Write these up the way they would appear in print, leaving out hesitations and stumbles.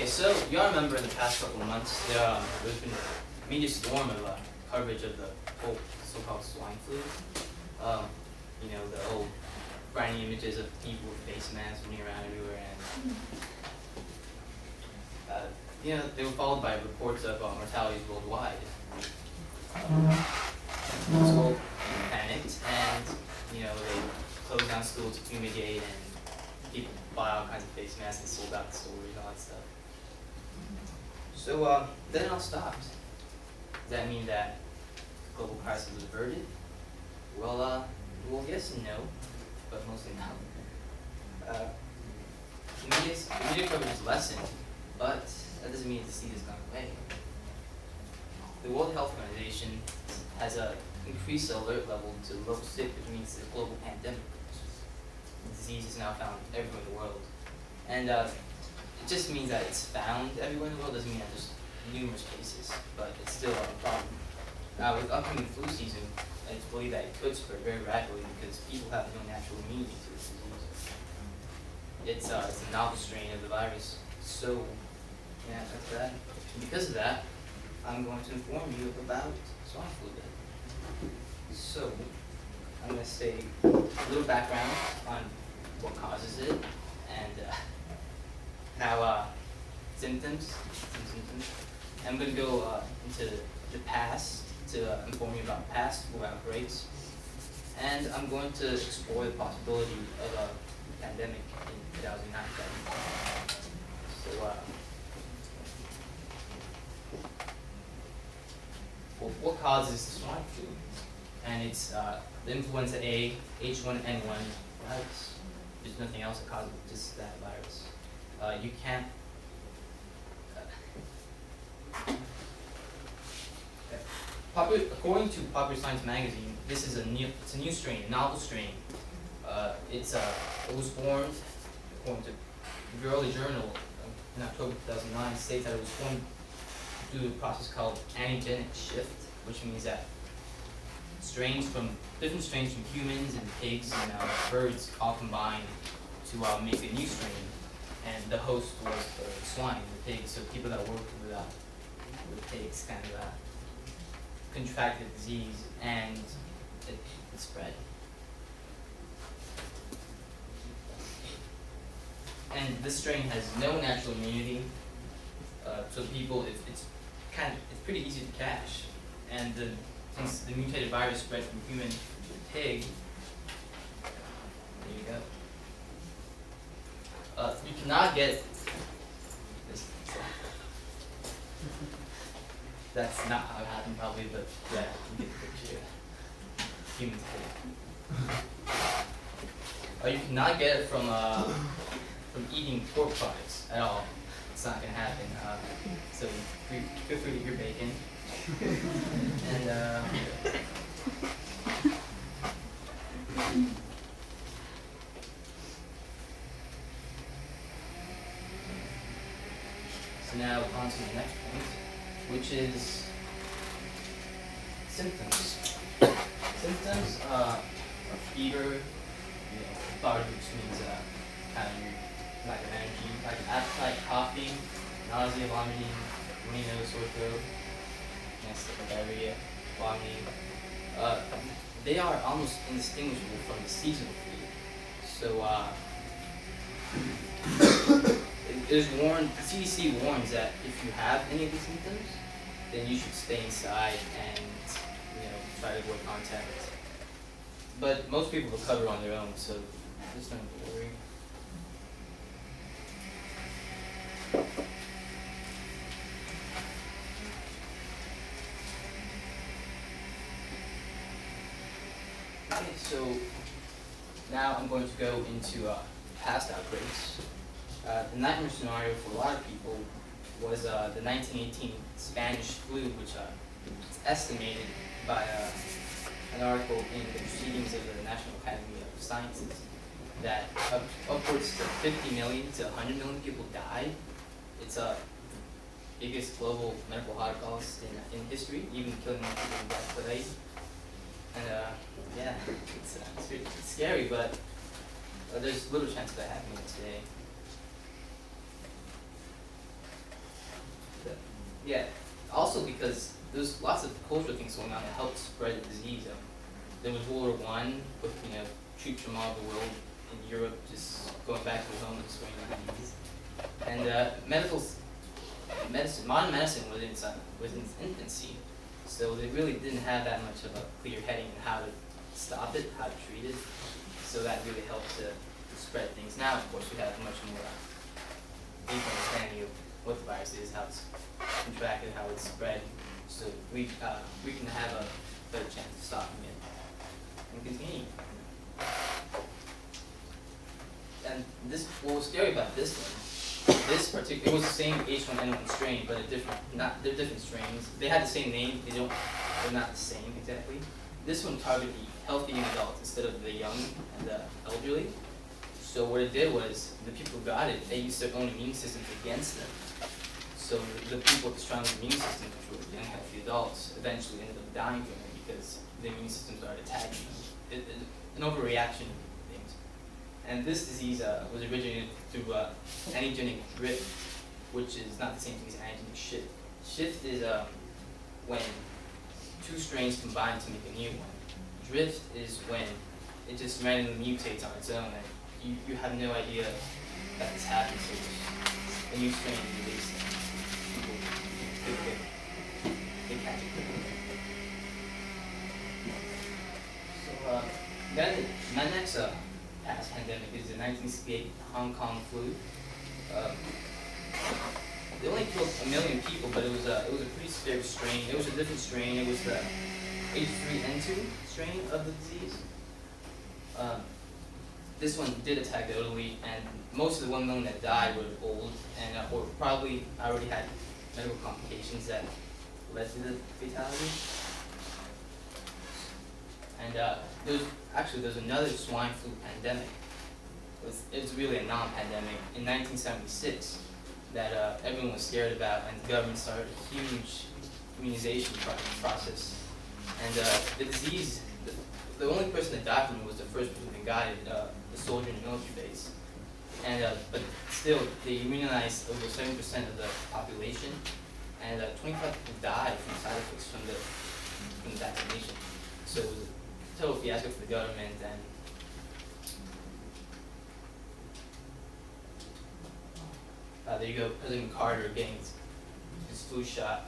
Okay, so you all remember in the past couple of months, there's been a media storm of coverage of the whole so-called swine flu. The whole grinding images of people with face masks running around everywhere, and they were followed by reports of mortalities worldwide. People panicked, and they closed down schools to fumigate, and people bought all kinds of face masks and sold out the stores and all that stuff. So then it all stopped. Does that mean that global crisis was averted? Well, yes and no, but mostly no. The media coverage is lessened, but that doesn't mean the disease has gone away. The World Health Organization has increased the alert level to level 6, which means it's a global pandemic. The disease is now found everywhere in the world. And it just means that it's found everywhere in the world, doesn't mean that there's numerous cases, but it's still a problem. Now, with upcoming flu season, it's believed that it could spread very rapidly because people have no natural immunity to this disease. It's a novel strain of the virus. So, yeah, that's that. And because of that, I'm going to inform you about swine flu then. So, I'm going to say a little background on what causes it and how symptoms. I'm going to go into the past to inform you about past flu outbreaks, and I'm going to explore the possibility of a pandemic in 2009. So, what causes swine flu? And it's the influenza A, H1N1 virus. There's nothing else that causes it, just that virus. You can't. According to Popular Science magazine, this is a new strain, a novel strain. It was formed, according to the early journal in October 2009, states that it was formed due to a process called antigenic shift, which means that different strains from humans and pigs and birds all combined to make a new strain, and the host was the swine, the pigs. So people that worked with pigs kind of contracted the disease, and it spread. And this strain has no natural immunity, so people, it's pretty easy to catch. And since the mutated virus spread from human to pig, there you go. You cannot get this. That's not how it happened, probably, but yeah, you get the picture. Human pig. You cannot get it from eating pork products at all. It's not going to happen. So feel free to eat your bacon. And so now on to the next point, which is symptoms. Symptoms are fever, lethargy, which means kind of lack of energy, like appetite, coughing, nausea, vomiting, runny nose, sore throat, diarrhea, vomiting. They are almost indistinguishable from the seasonal flu. So the CDC warns that if you have any of these symptoms, then you should stay inside and try to avoid contact. But most people recover on their own, so there's nothing to worry. Okay, so now I'm going to go into past outbreaks. The nightmare scenario for a lot of people was the 1918 Spanish flu, which is estimated by an article in the Proceedings of the National Academy of Sciences that upwards to 50 million to 100 million people died. It's the biggest global medical holocaust in history, even killing more people than death today. And yeah, it's scary, but there's little chance of that happening today. Yeah. Also because there's lots of cultural things going on that helped spread the disease. There was World War I with troops from all over the world in Europe just going back to their home and spreading the disease. And modern medicine was in its infancy, so they really didn't have that much of a clear heading on how to stop it, how to treat it. So that really helped to spread things. Now, of course, we have much more deep understanding of what the virus is, how it's contracted, how it's spread. So we can have a better chance of stopping it and continuing. And what was scary about this one, it was the same H1N1 strain, but they're different strains. They had the same name, they're not the same exactly. This one targeted the healthy young adults instead of the young and the elderly. So what it did was, the people who got it, they used their own immune systems against them. So the people with the strongest immune systems, which were young healthy adults, eventually ended up dying from it because the immune system started attacking them. An overreaction of things. And this disease was originated through antigenic drift, which is not the same thing as antigenic shift. Shift is when two strains combine to make a new one. Drift is when it just randomly mutates on its own, and you have no idea that this happens. So a new strain is released, and people they catch it quickly. So then my next past pandemic is the 1968 Hong Kong flu. They only killed 1 million people, but it was a pretty severe strain. It was a different strain. It was the H3N2 strain of the disease. This one did attack the elderly, and most of the 1 million that died were old and or probably already had medical complications that led to the fatality. And there's another swine flu pandemic. It's really a non-pandemic in 1976 that everyone was scared about, and the government started a huge immunization process. And the disease, the only person that died from it was the first person that got it, a soldier in the military base. And but still, they immunized over 70% of the population, and 25 people died from side effects from the vaccination. So it was a total fiasco for the government. And there you go, President Carter getting his flu shot.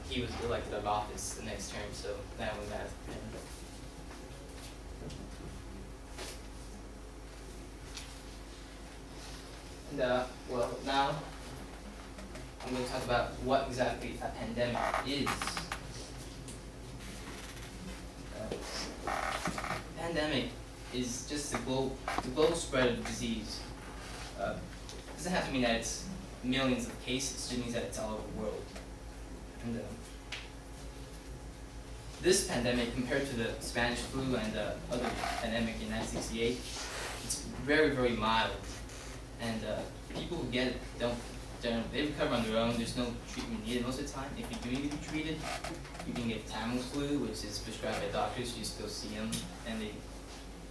He was elected out of office the next term, so that was that. And well, now I'm going to talk about what exactly a pandemic is. Pandemic is just the global spread of disease. It doesn't have to mean that it's millions of cases, it just means that it's all over the world. And this pandemic, compared to the Spanish flu and the other pandemic in 1968, it's very, very mild. And people who get it they recover on their own. There's no treatment needed most of the time. If you do need to be treated, you can get Tamiflu, which is prescribed by doctors. You still see them, and they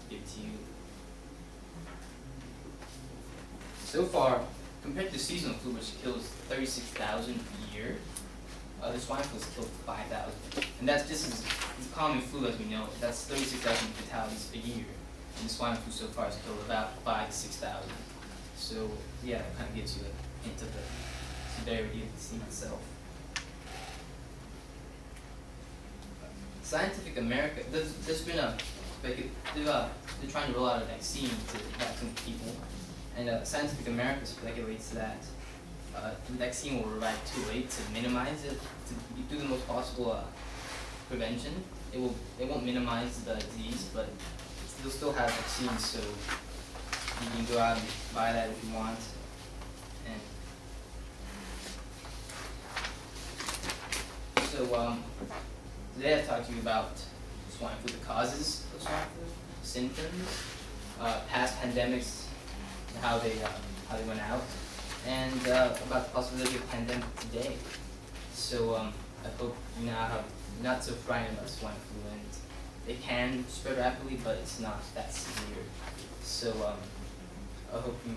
give it to you. So far, compared to seasonal flu, which kills 36,000 a year, the swine flu has killed 5,000. And that's just as common flu as we know it. That's 36,000 fatalities a year. And the swine flu so far has killed about 5,000 to 6,000. So yeah, it kind of gives you a hint of the severity of the disease itself. Scientific America, there's been they're trying to roll out a vaccine to vaccinate people, and Scientific America speculates that the vaccine will arrive too late to minimize it, to do the most possible prevention. It won't minimize the disease, but they'll still have vaccines, so you can go out and buy that if you want. And so today I talked to you about swine flu, the causes of swine flu, symptoms, past pandemics, and how they went out, and about the possibility of a pandemic today. So I hope you now have not so frightened about swine flu, and it can spread rapidly, but it's not that severe. So I hope you